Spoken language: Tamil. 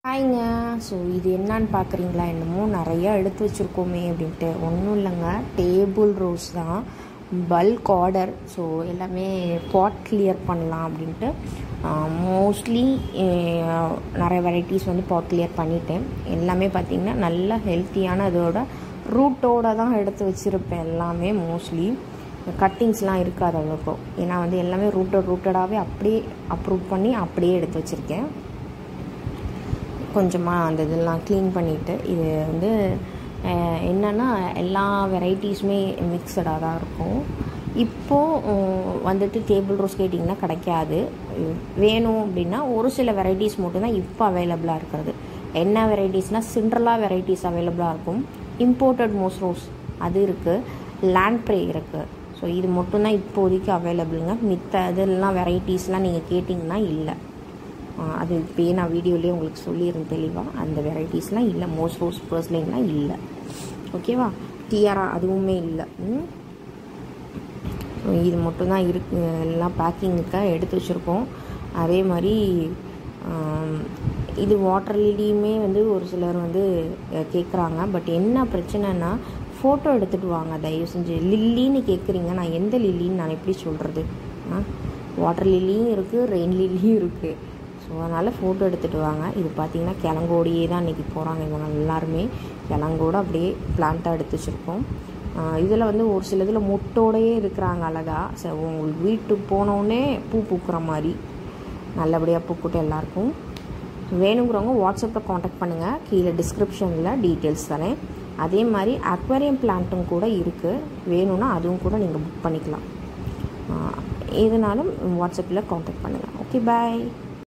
ஹாய்ங்க. ஸோ இது என்னான்னு பார்க்குறீங்களா? என்னமோ நிறையா எடுத்து வச்சுருக்கோமே அப்படின்ட்டு. ஒன்றும் இல்லைங்க, டேபிள் ரோஸ் தான், பல்க் ஆர்டர். ஸோ எல்லாமே பாட் கிளியர் பண்ணலாம் அப்படின்ட்டு மோஸ்ட்லி நிறைய வெரைட்டிஸ் வந்து பாட் கிளியர் பண்ணிட்டேன். எல்லாமே பார்த்திங்கன்னா நல்ல ஹெல்த்தியான இதோட ரூட்டோடு தான் எடுத்து வச்சுருப்பேன். எல்லாமே மோஸ்ட்லி கட்டிங்ஸ்லாம் இருக்காது அவ்வளோக்கும். ஏன்னா வந்து எல்லாமே ரூட்டடாகவே அப்படியே அப்ரூவ் பண்ணி அப்படியே எடுத்து வச்சுருக்கேன். கொஞ்சமாக அந்த இதெல்லாம் க்ளீன் பண்ணிவிட்டு, இது வந்து என்னென்னா எல்லா வெரைட்டிஸுமே மிக்சடாக தான் இருக்கும். இப்போது வந்துட்டு டேபிள் ரோஸ் கேட்டிங்கன்னா கிடைக்காது. வேணும் அப்படின்னா ஒரு சில வெரைட்டிஸ் மட்டும்தான் இப்போ அவைலபிளாக இருக்கிறது. என்ன வெரைட்டிஸ்னால் சிண்ட்ரலா வெரைட்டிஸ் அவைலபிளாக இருக்கும். இம்போர்ட்டட் மோஸ் ரோஸ் அது இருக்குது, லேண்ட் ப்ரே இருக்குது. ஸோ இது மட்டும்தான் இப்போதைக்கு அவைலபிளுங்க. மித்த இதெல்லாம் வெரைட்டிஸ்லாம் நீங்கள் கேட்டிங்கன்னா இல்லை. அது இப்போயே நான் வீடியோலேயே உங்களுக்கு சொல்லிடுறேன் தெளிவாக. அந்த வெரைட்டிஸ்லாம் இல்லை. மோஸ் ரோஸ் பர்ஸ்லைன்லாம் இல்லை. ஓகேவா? டிஆரா அதுவுமே இல்லை. இது மட்டும்தான் இருக்குது. எல்லாம் பேக்கிங்குக்காக எடுத்து வச்சுருக்கோம். அதே மாதிரி இது வாட்டர் லில்லியுமே வந்து ஒரு சிலர் வந்து கேட்குறாங்க. பட் என்ன பிரச்சனைனா ஃபோட்டோ எடுத்துகிட்டு வாங்க தயவு செஞ்சு. லில்லின்னு கேட்குறீங்க, நான் எந்த லில்லின்னு நான் எப்படி சொல்கிறது? வாட்டர் லில்லியும் இருக்குது, ரெயின் லில்லியும் இருக்குது. ஸோ அதனால் ஃபோட்டோ எடுத்துகிட்டு வாங்க. இது பார்த்திங்கன்னா கிழங்கோடையே தான் இன்றைக்கி போகிறாங்க இவங்க எல்லாருமே. கிழங்கோடு அப்படியே பிளான்ட்டாக எடுத்து வச்சுருக்கோம். இதில் வந்து ஒரு சில இதில் மொட்டோடையே இருக்கிறாங்க அழகாக. ஸோ உங்களுக்கு வீட்டுக்கு போனோடனே பூ பூக்கிற மாதிரி நல்லபடியாக பூக்கிட்டு எல்லாருக்கும். வேணுங்கிறவங்க வாட்ஸ்அப்பில் காண்டாக்ட் பண்ணுங்கள். கீழே டிஸ்கிரிப்ஷனில் டீட்டெயில்ஸ் தரேன். அதே மாதிரி அக்வேரியம் பிளான்ட்டும் கூட இருக்குது. வேணும்னா அதுவும் கூட நீங்கள் புக் பண்ணிக்கலாம். இதனாலும் வாட்ஸ்அப்பில் காண்டாக்ட் பண்ணுங்கள். ஓகே, பாய்.